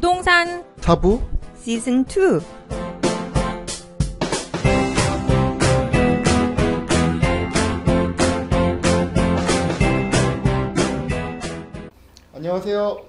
부동산 사부 시즌 2. 안녕하세요.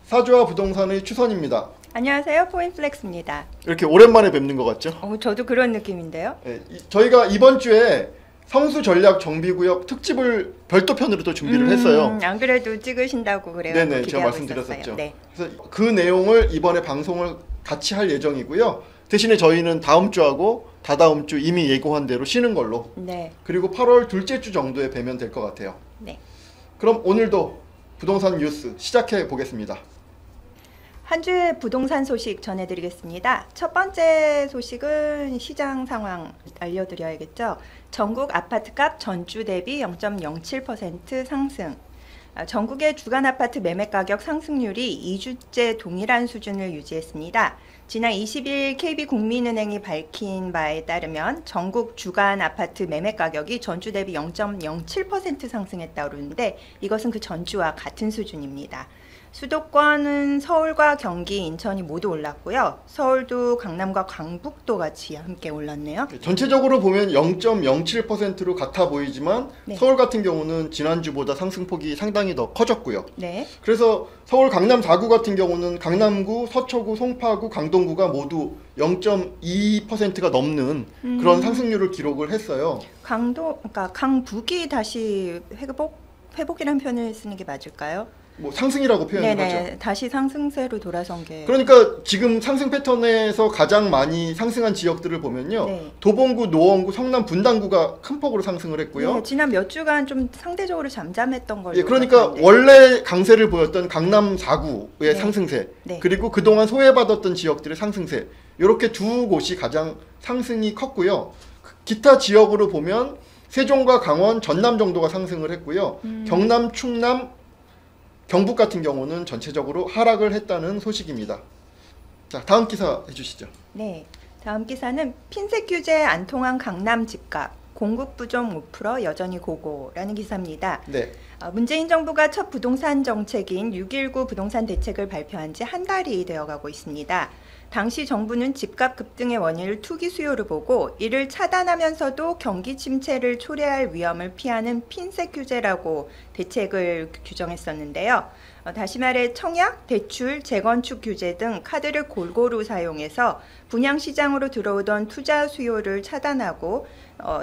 사주와 부동산의 추선입니다. 안녕하세요. 포인플렉스입니다. 이렇게 오랜만에 뵙는 것 같죠? 저도 그런 느낌인데요. 네, 저희가 이번 주에 성수 전략 정비구역 특집을 별도 편으로 또 준비를 했어요. 안 그래도 찍으신다고 그래요. 네네, 제가 말씀드렸었죠. 네. 그래서 그 내용을 이번에 방송을 같이 할 예정이고요. 대신에 저희는 다음 주하고 다다음 주 이미 예고한 대로 쉬는 걸로. 네. 그리고 8월 둘째 주 정도에 뵈면 될 것 같아요. 네. 그럼 오늘도 부동산 뉴스 시작해 보겠습니다. 한 주의 부동산 소식 전해드리겠습니다. 첫 번째 소식은 시장 상황 알려드려야겠죠. 전국 아파트값 전주 대비 0.07% 상승. 전국의 주간 아파트 매매 가격 상승률이 2주째 동일한 수준을 유지했습니다. 지난 20일 KB국민은행이 밝힌 바에 따르면 전국 주간 아파트 매매 가격이 전주 대비 0.07% 상승했다고 그러는데 이것은 그 전주와 같은 수준입니다. 수도권은 서울과 경기, 인천이 모두 올랐고요. 서울도 강남과 강북도 같이 함께 올랐네요. 전체적으로 보면 0.07%로 같아 보이지만 네. 서울 같은 경우는 지난주보다 상승폭이 상당히 더 커졌고요. 네. 그래서 서울 강남 4구 같은 경우는 강남구, 서초구, 송파구, 강동구가 모두 0.2%가 넘는 그런 상승률을 기록을 했어요. 그러니까 강북이 다시 회복이라는 표현을 쓰는 게 맞을까요? 뭐 상승이라고 표현을 하죠. 다시 상승세로 돌아선 게. 그러니까 지금 상승 패턴에서 가장 많이 상승한 지역들을 보면요. 네. 도봉구, 노원구, 성남 분당구가 큰 폭으로 상승을 했고요. 네, 지난 몇 주간 좀 상대적으로 잠잠했던 걸로. 예, 그러니까 기억하는데. 원래 강세를 보였던 강남 4구의 네. 상승세, 네. 그리고 그동안 소외받았던 지역들의 상승세, 이렇게 두 곳이 가장 상승이 컸고요. 기타 지역으로 보면 세종과 강원, 전남 정도가 상승을 했고요. 경남, 충남, 경북 같은 경우는 전체적으로 하락을 했다는 소식입니다. 자, 다음 기사 해주시죠. 네, 다음 기사는 핀셋 규제 안 통한 강남 집값, 공급 부족 5% 여전히 고고라는 기사입니다. 네. 문재인 정부가 첫 부동산 정책인 6.19 부동산 대책을 발표한 지 한 달이 되어가고 있습니다. 당시 정부는 집값 급등의 원인을 투기 수요로 보고 이를 차단하면서도 경기 침체를 초래할 위험을 피하는 핀셋 규제라고 대책을 규정했었는데요. 다시 말해 청약, 대출, 재건축 규제 등 카드를 골고루 사용해서 분양시장으로 들어오던 투자 수요를 차단하고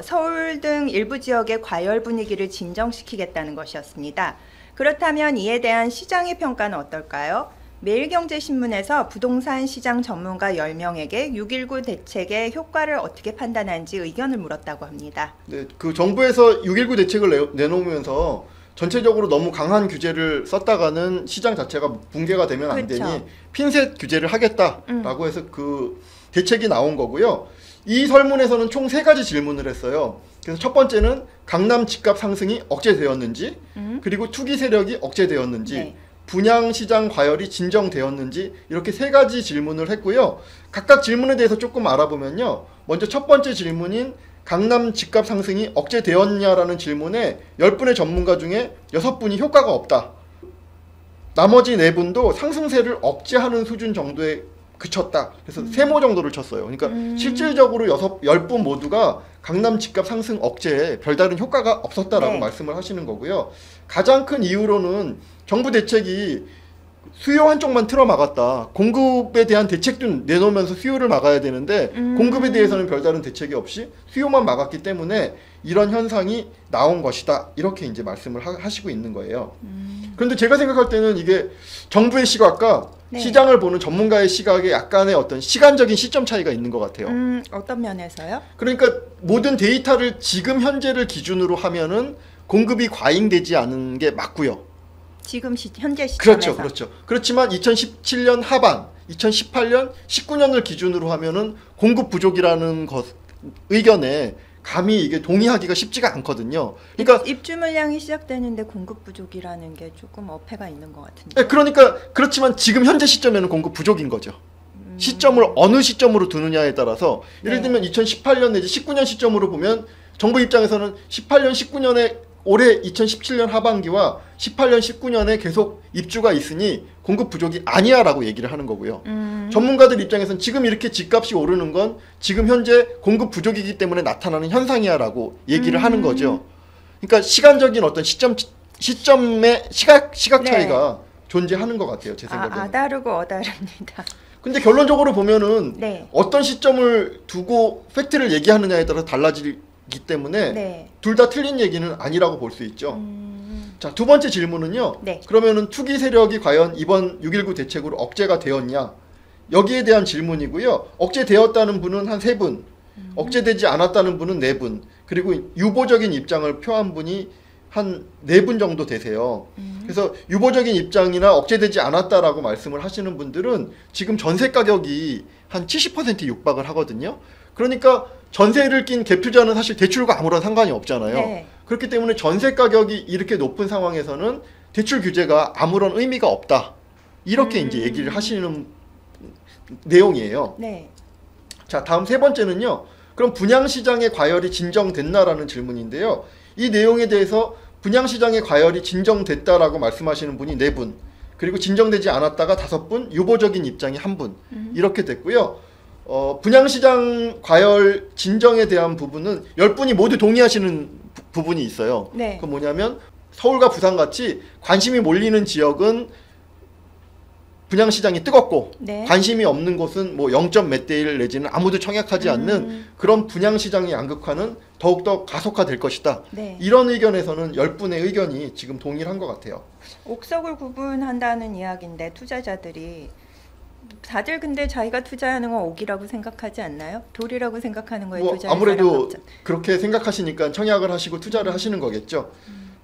서울 등 일부 지역의 과열 분위기를 진정시키겠다는 것이었습니다. 그렇다면 이에 대한 시장의 평가는 어떨까요? 매일경제신문에서 부동산 시장 전문가 10명에게 6.19 대책의 효과를 어떻게 판단하는지 의견을 물었다고 합니다. 네, 그 정부에서 6.19 대책을 내놓으면서 전체적으로 너무 강한 규제를 썼다가는 시장 자체가 붕괴가 되면 안 그렇죠. 되니 핀셋 규제를 하겠다라고 해서 그 대책이 나온 거고요. 이 설문에서는 총 3가지 질문을 했어요. 그래서 첫 번째는 강남 집값 상승이 억제되었는지, 그리고 투기 세력이 억제되었는지, 네. 분양시장 과열이 진정되었는지, 이렇게 3가지 질문을 했고요. 각각 질문에 대해서 조금 알아보면요. 먼저 첫 번째 질문인 강남 집값 상승이 억제되었냐라는 질문에 10분의 전문가 중에 6분이 효과가 없다. 나머지 4분도 상승세를 억제하는 수준 정도에 그쳤다. 그래서 세모 정도를 쳤어요. 그러니까 실질적으로 10분 모두가 강남 집값 상승 억제에 별다른 효과가 없었다라고 네. 말씀을 하시는 거고요. 가장 큰 이유로는 정부 대책이 수요 한쪽만 틀어 막았다. 공급에 대한 대책도 내놓으면서 수요를 막아야 되는데 공급에 대해서는 별다른 대책이 없이 수요만 막았기 때문에 이런 현상이 나온 것이다. 이렇게 이제 말씀을 하시고 있는 거예요. 그런데 제가 생각할 때는 이게 정부의 시각과 네. 시장을 보는 전문가의 시각에 약간의 어떤 시간적인 시점 차이가 있는 것 같아요. 어떤 면에서요? 그러니까 모든 데이터를 지금 현재를 기준으로 하면은 공급이 과잉되지 않은 게 맞고요. 지금 현재 시점에서. 그렇죠. 그렇지만 2017년 하반, 2018년, 19년을 기준으로 하면은 공급 부족이라는 것 의견에 감히 이게 동의하기가 쉽지가 않거든요. 그러니까 입주 물량이 시작되는데 공급 부족이라는 게 조금 어폐가 있는 것 같은데. 네, 그러니까 그렇지만 지금 현재 시점에는 공급 부족인 거죠. 시점을 어느 시점으로 두느냐에 따라서 예를 들면 2018년 내지 19년 시점으로 보면 정부 입장에서는 18년, 19년에 올해 2017년 하반기와 18년, 19년에 계속 입주가 있으니 공급 부족이 아니야라고 얘기를 하는 거고요. 전문가들 입장에서는 지금 이렇게 집값이 오르는 건 지금 현재 공급 부족이기 때문에 나타나는 현상이야라고 얘기를 하는 거죠. 그러니까 시간적인 어떤 시점의 시각 차이가 존재하는 것 같아요. 제 생각에는. 아다르고 어다릅니다. 근데 결론적으로 보면은 네. 어떤 시점을 두고 팩트를 얘기하느냐에 따라 달라지기 때문에 네. 둘 다 틀린 얘기는 아니라고 볼 수 있죠. 자, 두 번째 질문은요. 네. 그러면은 투기 세력이 과연 이번 6.19 대책으로 억제가 되었냐? 여기에 대한 질문이고요. 억제되었다는 분은 한 3분, 억제되지 않았다는 분은 4분, 그리고 유보적인 입장을 표한 분이 한 4분 정도 되세요. 그래서 유보적인 입장이나 억제되지 않았다라고 말씀을 하시는 분들은 지금 전세 가격이 한 70% 육박을 하거든요. 그러니까 전세를 낀 갭투자는 사실 대출과 아무런 상관이 없잖아요. 네. 그렇기 때문에 전세 가격이 이렇게 높은 상황에서는 대출 규제가 아무런 의미가 없다. 이렇게 이제 얘기를 하시는 내용이에요. 네. 자, 다음 세 번째는요. 그럼 분양시장의 과열이 진정됐나라는 질문인데요. 이 내용에 대해서 분양시장의 과열이 진정됐다라고 말씀하시는 분이 4분, 그리고 진정되지 않았다가 5분, 유보적인 입장이 1분 이렇게 됐고요. 분양시장 과열 진정에 대한 부분은 10분이 모두 동의하시는 부분이 있어요. 네. 그건 뭐냐면 서울과 부산같이 관심이 몰리는 지역은 분양시장이 뜨겁고 네. 관심이 없는 곳은 뭐 0점 몇 대 1 내지는 아무도 청약하지 않는 그런 분양시장의 양극화는 더욱더 가속화될 것이다. 네. 이런 의견에서는 10분의 의견이 지금 동일한 것 같아요. 옥석을 구분한다는 이야기인데 투자자들이 다들 근데 자기가 투자하는 건 옥이라고 생각하지 않나요? 돌이라고 생각하는 거에 뭐 투자할 아무래도 사람은 없잖아요. 그렇게 생각하시니까 청약을 하시고 투자를 하시는 거겠죠.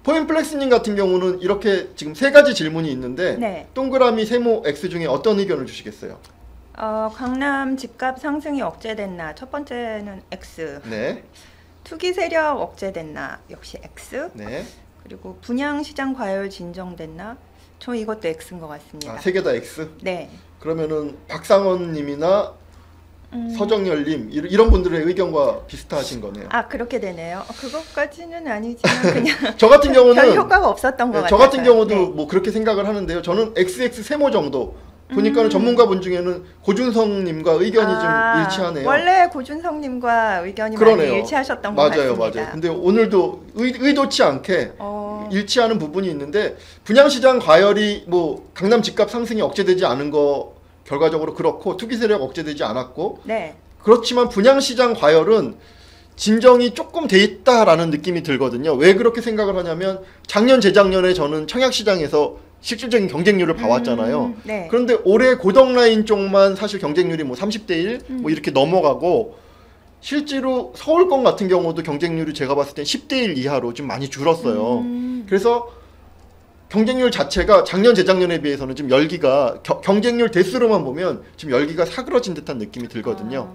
포인플렉스님 같은 경우는 이렇게 지금 3가지 질문이 있는데 네. 동그라미, 세모, X 중에 어떤 의견을 주시겠어요? 강남 집값 상승이 억제됐나? 첫 번째는 X. 네, 투기 세력 억제됐나? 역시 X. 네. 그리고 분양 시장 과열 진정됐나? 저 이것도 X인 것 같습니다. 3개 다 X. 네. 그러면은 박상원님이나 서정열님 이런 분들의 의견과 비슷하신 거네요. 그렇게 되네요. 그것까지는 아니지만 그냥 저 같은 경우는 별 효과가 없었던 것 같아요. 저 같은 경우도 네. 뭐 그렇게 생각을 하는데요. 저는 XX 세모 정도 보니까는 전문가분 중에는 고준성님과 의견이 좀 일치하네요. 원래 고준성님과 의견이 그러네요. 많이 일치하셨던 것 맞아요, 같습니다. 맞아요. 근데 오늘도 의도치 않게 어, 일치하는 부분이 있는데 분양시장 과열이 뭐 강남 집값 상승이 억제되지 않은 거 결과적으로 그렇고 투기 세력 억제되지 않았고 네. 그렇지만 분양시장 과열은 진정이 조금 돼 있다라는 느낌이 들거든요. 왜 그렇게 생각을 하냐면 작년 재작년에 저는 청약시장에서 실질적인 경쟁률을 봐왔잖아요. 네. 그런데 올해 고덕라인 쪽만 사실 경쟁률이 뭐 30대 1 뭐 이렇게 넘어가고 실제로 서울권 같은 경우도 경쟁률이 제가 봤을 땐 10대 1 이하로 좀 많이 줄었어요. 그래서 경쟁률 자체가 작년 재작년에 비해서는 좀 열기가 경쟁률 대수로만 보면 지금 열기가 사그러진 듯한 느낌이 들거든요.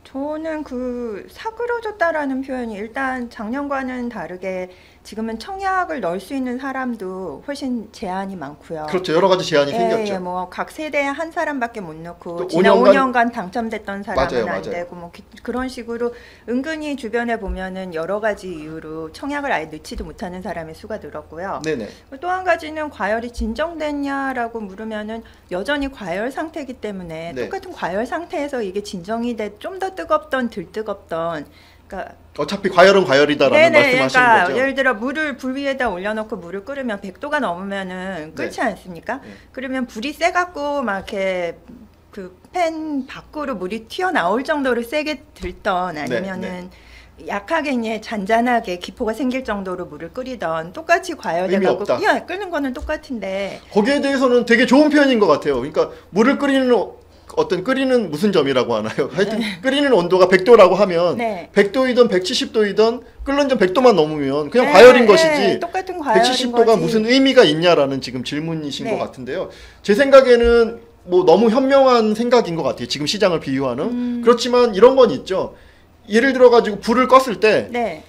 저는 그 사그러졌다라는 표현이 일단 작년과는 다르게 지금은 청약을 넣을 수 있는 사람도 훨씬 제한이 많고요. 그렇죠. 여러 가지 제한이 생겼죠. 예, 뭐 각 세대에 한 사람밖에 못 넣고 또 지난 5년간 5년간 당첨됐던 사람은 맞아요, 안 맞아요. 되고 뭐 그런 식으로 은근히 주변에 보면은 여러 가지 이유로 청약을 아예 넣지도 못하는 사람의 수가 늘었고요. 네네. 또 한 가지는 과열이 진정됐냐라고 물으면은 여전히 과열 상태이기 때문에 네. 똑같은 과열 상태에서 이게 진정이 돼 좀 더 뜨겁던 덜 뜨겁던 그러니까 어차피 과열은 과열이다라는 말씀하시는 그러니까 거죠. 예를 들어 물을 불 위에다 올려놓고 물을 끓으면 100도가 넘으면은 끓지 않습니까? 네. 그러면 불이 세갖고 막 이렇게 그 팬 밖으로 물이 튀어나올 정도로 세게 들던 아니면은 약하게 이제 잔잔하게 기포가 생길 정도로 물을 끓이던 똑같이 의미 과열돼갖고 없다. 그냥 끓는 거는 똑같은데 거기에 대해서는 되게 좋은 표현인 것 같아요. 그러니까 물을 끓이는 어떤 끓이는 무슨 점이라고 하나요? 하여튼 끓이는 온도가 100도라고 하면 네. 100도이든 170도이든 끓는 점 100도만 넘으면 그냥 과열인 것이지 똑같은 과열인 170도가 거지. 무슨 의미가 있냐라는 지금 질문이신 네. 것 같은데요. 제 생각에는 뭐 너무 현명한 생각인 것 같아요. 지금 시장을 비유하는. 그렇지만 이런 건 있죠. 예를 들어 가지고 불을 껐을 때 네.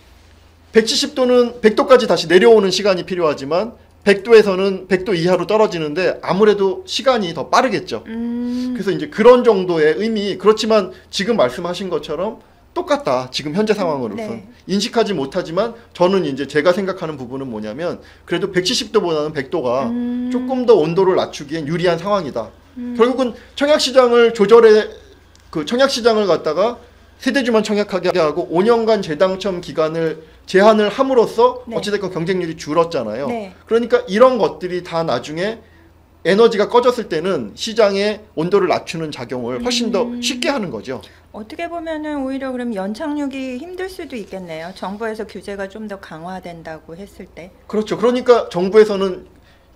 170도는 100도까지 다시 내려오는 시간이 필요하지만 100도에서는 100도 이하로 떨어지는데 아무래도 시간이 더 빠르겠죠. 그래서 이제 그런 정도의 의미, 그렇지만 지금 말씀하신 것처럼 똑같다. 지금 현재 상황으로선. 네. 인식하지 못하지만 저는 이제 제가 생각하는 부분은 뭐냐면 그래도 170도보다는 100도가 조금 더 온도를 낮추기엔 유리한 상황이다. 결국은 청약시장을 그 청약시장을 갖다가 세대주만 청약하게 하고 5년간 재당첨 기간을 제한을 함으로써 네. 어찌됐건 경쟁률이 줄었잖아요. 네. 그러니까 이런 것들이 다 나중에 에너지가 꺼졌을 때는 시장의 온도를 낮추는 작용을 훨씬 더 쉽게 하는 거죠. 어떻게 보면은 오히려 그럼 연착륙이 힘들 수도 있겠네요. 정부에서 규제가 좀 더 강화된다고 했을 때. 그렇죠. 그러니까 정부에서는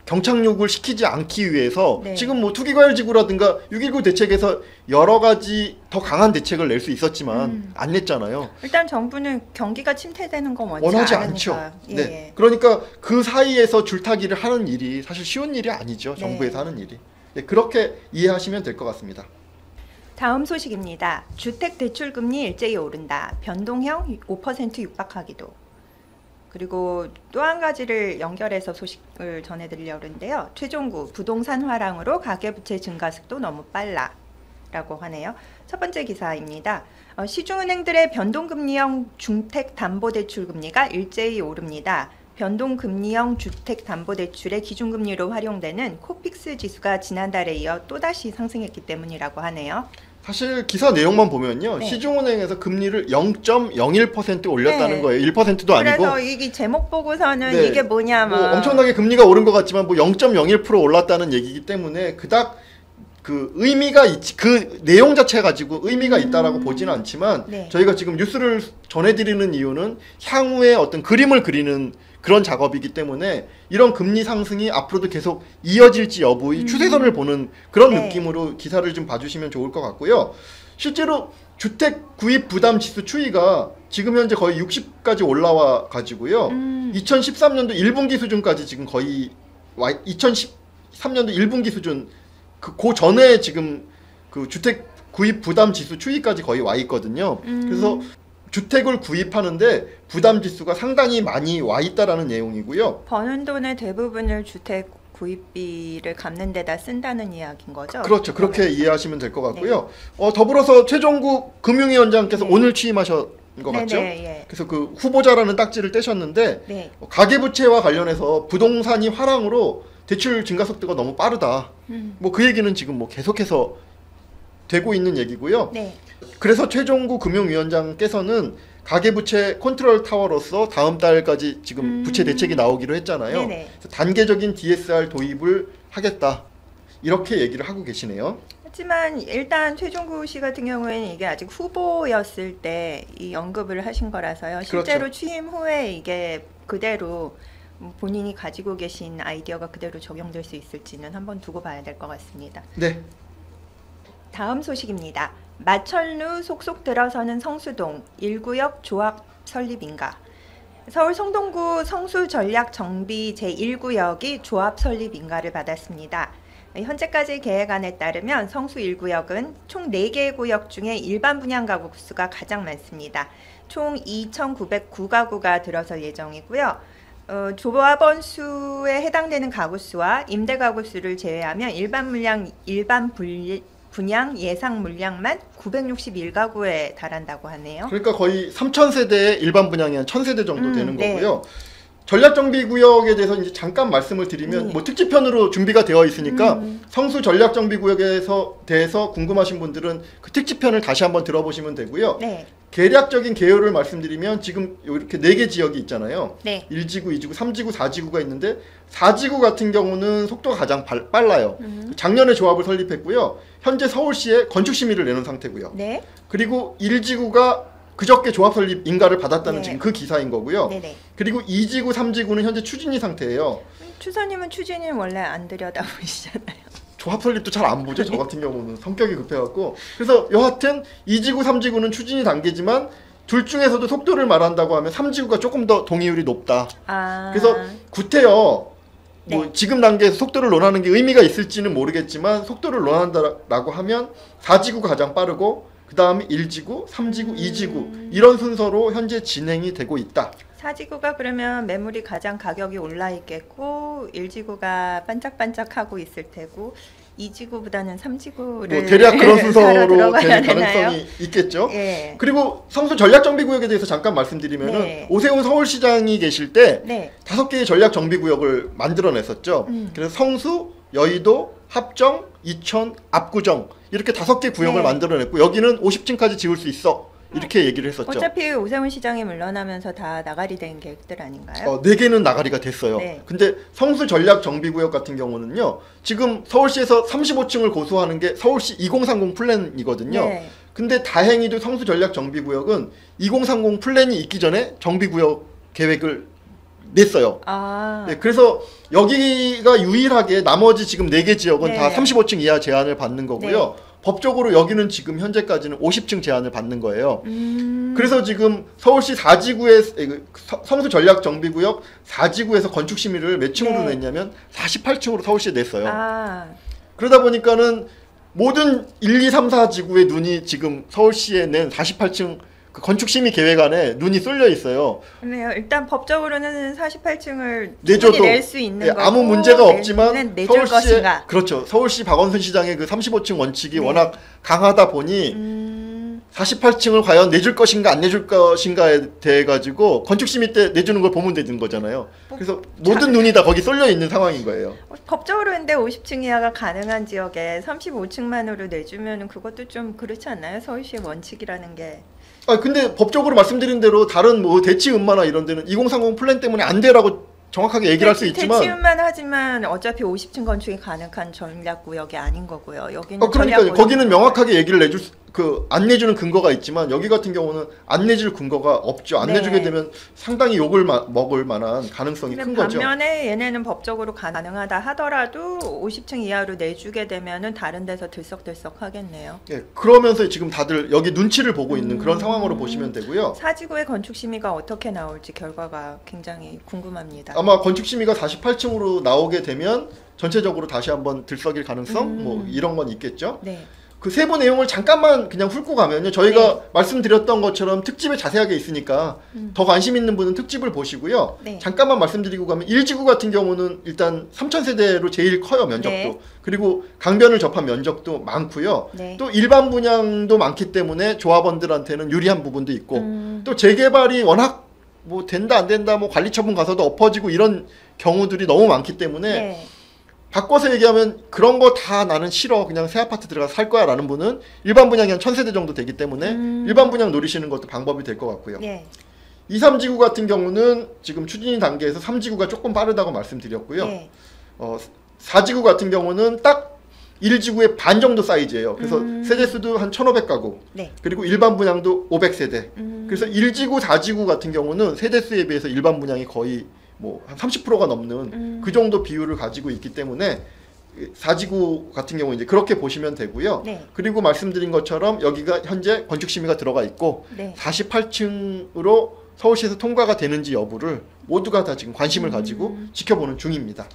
경착륙을 시키지 않기 위해서 네. 지금 뭐 투기과열지구라든가 6.19 대책에서 여러 가지 더 강한 대책을 낼 수 있었지만 안 냈잖아요. 일단 정부는 경기가 침체되는 건 원하지 않으니까. 않죠. 예, 네. 예. 그러니까 그 사이에서 줄타기를 하는 일이 사실 쉬운 일이 아니죠. 네. 정부에서 하는 일이. 네, 그렇게 이해하시면 될 것 같습니다. 다음 소식입니다. 주택 대출 금리 일제히 오른다. 변동형 5% 육박하기도. 그리고 또 한 가지를 연결해서 소식을 전해드리려고 하는데요. 최종구 부동산 화랑으로 가계부채 증가속도 너무 빨라라고 하네요. 첫 번째 기사입니다. 시중은행들의 변동금리형 주택담보대출 금리가 일제히 오릅니다. 변동금리형 주택담보대출의 기준금리로 활용되는 코픽스 지수가 지난달에 이어 또다시 상승했기 때문이라고 하네요. 사실 기사 내용만 보면요. 네. 시중은행에서 금리를 0.01% 올렸다는 네. 거예요. 1%도 아니고. 그래서 이 제목 보고서는 네. 이게 뭐냐 뭐 막 엄청나게 금리가 오른 것 같지만 뭐 0.01% 올랐다는 얘기이기 때문에 그닥 그 의미가 그 내용 자체 가지고 의미가 있다라고 보지는 않지만 네. 저희가 지금 뉴스를 전해드리는 이유는 향후에 어떤 그림을 그리는 그런 작업이기 때문에 이런 금리 상승이 앞으로도 계속 이어질지 여부의 추세선을 보는 그런 네. 느낌으로 기사를 좀 봐주시면 좋을 것 같고요. 실제로 주택 구입 부담 지수 추이가 지금 현재 거의 60까지 올라와 가지고요. 2013년도 1분기 수준까지 지금 거의 2013년도 1분기 수준 그 전에 지금 그 주택 구입 부담 지수 추이까지 거의 와 있거든요. 그래서 주택을 구입하는데 부담 지수가 상당히 많이 와 있다라는 내용이고요. 버는 돈의 대부분을 주택 구입비를 갚는 데다 쓴다는 이야기인 거죠? 그렇죠. 그렇게 이해하시면 될 것 같고요. 더불어서 최종구 금융위원장께서 네. 오늘 취임하신 것 같죠? 네, 예. 그래서 그 후보자라는 딱지를 떼셨는데 네. 가계부채와 관련해서 부동산이 화랑으로 대출 증가 속도가 너무 빠르다. 뭐 그 얘기는 지금 뭐 계속해서 되고 있는 얘기고요. 네. 그래서 최종구 금융위원장께서는 가계부채 컨트롤 타워로서 다음 달까지 지금 부채 대책이 나오기로 했잖아요. 네네. 그래서 단계적인 DSR 도입을 하겠다. 이렇게 얘기를 하고 계시네요. 하지만 일단 최종구 씨 같은 경우에는 이게 아직 후보였을 때 이 언급을 하신 거라서요. 실제로 그렇죠. 취임 후에 이게 그대로 본인이 가지고 계신 아이디어가 그대로 적용될 수 있을지는 한번 두고 봐야 될 것 같습니다. 네. 다음 소식입니다. 마천루 속속 들어서는 성수동 1구역 조합 설립인가? 서울 성동구 성수전략정비 제1구역이 조합 설립 인가를 받았습니다. 현재까지 계획안에 따르면 성수 1구역은 총 4개의 구역 중에 일반 분양 가구 수가 가장 많습니다. 총 2,909가구가 들어설 예정이고요. 조합원 수에 해당되는 가구 수와 임대 가구 수를 제외하면 분양 예상 물량만 961가구에 달한다고 하네요. 그러니까 거의 3,000세대의 일반 분양이 한 1,000세대 정도 되는 네. 거고요. 전략정비구역에 대해서 이제 잠깐 말씀을 드리면 뭐 특집편으로 준비가 되어 있으니까 성수 전략정비구역에서 대해서 궁금하신 분들은 그 특집편을 다시 한번 들어보시면 되고요. 네. 계략적인 개요를 말씀드리면 지금 이렇게 4개 지역이 있잖아요. 네. 1지구, 2지구, 3지구, 4지구가 있는데 4지구 같은 경우는 속도가 가장 빨라요. 작년에 조합을 설립했고요. 현재 서울시에 건축 심의를 내놓은 상태고요. 네. 그리고 1지구가 그저께 조합 설립 인가를 받았다는 네. 지금 그 기사인 거고요. 네네. 그리고 2지구, 3지구는 현재 추진이 상태예요. 추사님은 추진을 원래 안 들여다보시잖아요. 조합 설립도 잘 안 보죠. 저 같은 경우는 성격이 급해갖고. 그래서 여하튼 2지구, 3지구는 추진이 단계지만 둘 중에서도 속도를 말한다고 하면 3지구가 조금 더 동의율이 높다. 그래서 구태여 네. 뭐 지금 단계에서 속도를 논하는 게 의미가 있을지는 모르겠지만 속도를 논한다라고 하면 4지구가 가장 빠르고 그 다음에 1지구, 3지구, 2지구 이런 순서로 현재 진행이 되고 있다. 4지구가 그러면 매물이 가장 가격이 올라 있겠고 1지구가 반짝반짝하고 있을 테고 2지구보다는 3지구를 뭐 대략 그런 순서로 들어가야 될 가능성이 있겠죠. 예. 그리고 성수 전략정비구역에 대해서 잠깐 말씀드리면은 네. 오세훈 서울시장이 계실 때 네. 5개의 전략정비구역을 만들어냈었죠. 그래서 성수, 여의도, 합정, 이천, 압구정 이렇게 5개 구역을 네. 만들어냈고 여기는 50층까지 지을 수 있어 이렇게 얘기를 했었죠. 어차피 오세훈 시장이 물러나면서 다 나가리 된 계획들 아닌가요? 4개는 나가리가 됐어요. 네. 근데 성수 전략정비구역 같은 경우는요. 지금 서울시에서 35층을 고수하는 게 서울시 2030 플랜이거든요. 네. 근데 다행히도 성수 전략정비구역은 2030 플랜이 있기 전에 정비구역 계획을 냈어요. 아. 네, 그래서 여기가 유일하게 나머지 지금 4개 지역은 네. 다 35층 이하 제한을 받는 거고요. 법적으로 여기는 지금 현재까지는 50층 제한을 받는 거예요. 그래서 지금 서울시 4지구의 성수 전략정비구역 4지구에서 건축 심의를 몇 층으로 네. 냈냐면 48층으로 서울시에 냈어요. 아. 그러다 보니까는 모든 1, 2, 3, 4지구의 눈이 지금 서울시에 낸 48층 그 건축심의 계획안에 눈이 쏠려 있어요. 그래요. 일단 법적으로는 48층을 내줘도 충분히 낼 수 있는 거고 아무 문제가 없지만 내줄 서울시의 것인가. 그렇죠. 서울시 박원순 시장의 그 35층 원칙이 네. 워낙 강하다 보니 48층을 과연 내줄 것인가 안 내줄 것인가에 대해 가지고 건축심의 때 내주는 걸 보면 되는 거잖아요. 그래서 모든 눈이 다 거기 쏠려 있는 상황인 거예요. 법적으로 근데 50층 이하가 가능한 지역에 35층만으로 내주면 그것도 좀 그렇지 않나요? 서울시의 원칙이라는 게. 근데 법적으로 말씀드린 대로 다른 뭐 대치음마나 이런 데는 2030 플랜 때문에 안 돼라고 정확하게 얘기를 할 수 있지만 대치음만 하지만 어차피 50층 건축이 가능한 전략구역이 아닌 거고요. 여기는 그러니까요. 전략구역. 거기는 명확하게 얘기를 내줄 안 내주는 근거가 있지만 여기 같은 경우는 안 내줄 근거가 없죠. 안 네. 내주게 되면 상당히 욕을 먹을 만한 가능성이 큰 거죠. 반면에 얘네는 법적으로 가능하다 하더라도 50층 이하로 내주게 되면은 다른 데서 들썩들썩 하겠네요. 예, 그러면서 지금 다들 여기 눈치를 보고 있는 그런 상황으로 보시면 되고요. 사지구의 건축 심의가 어떻게 나올지 결과가 굉장히 궁금합니다. 아마 건축 심의가 48층으로 나오게 되면 전체적으로 다시 한번 들썩일 가능성 뭐 이런 건 있겠죠. 네. 그 세부 내용을 잠깐만 그냥 훑고 가면요. 저희가 네. 말씀드렸던 것처럼 특집에 자세하게 있으니까 더 관심 있는 분은 특집을 보시고요. 네. 잠깐만 말씀드리고 가면 1지구 같은 경우는 일단 3,000세대로 제일 커요. 면적도. 네. 그리고 강변을 접한 면적도 많고요. 네. 또 일반 분양도 많기 때문에 조합원들한테는 유리한 부분도 있고 또 재개발이 워낙 뭐 된다 안 된다 뭐 관리 처분 가서도 엎어지고 이런 경우들이 너무 많기 때문에 네. 바꿔서 얘기하면 그런 거 다 나는 싫어 그냥 새 아파트 들어가서 살 거야 라는 분은 일반 분양이 한 1000세대 정도 되기 때문에 일반 분양 노리시는 것도 방법이 될 것 같고요. 네. 2, 3지구 같은 경우는 지금 추진 단계에서 3지구가 조금 빠르다고 말씀드렸고요. 네. 4지구 같은 경우는 딱 1지구의 반 정도 사이즈예요. 그래서 세대수도 한 1500가구 네. 그리고 일반 분양도 500세대 그래서 1지구, 4지구 같은 경우는 세대수에 비해서 일반 분양이 거의 뭐 한 30%가 넘는 그 정도 비율을 가지고 있기 때문에 4지구 같은 경우 이제 그렇게 보시면 되고요. 네. 그리고 말씀드린 것처럼 여기가 현재 건축 심의가 들어가 있고 네. 48층으로 서울시에서 통과가 되는지 여부를 모두가 다 지금 관심을 가지고 지켜보는 중입니다.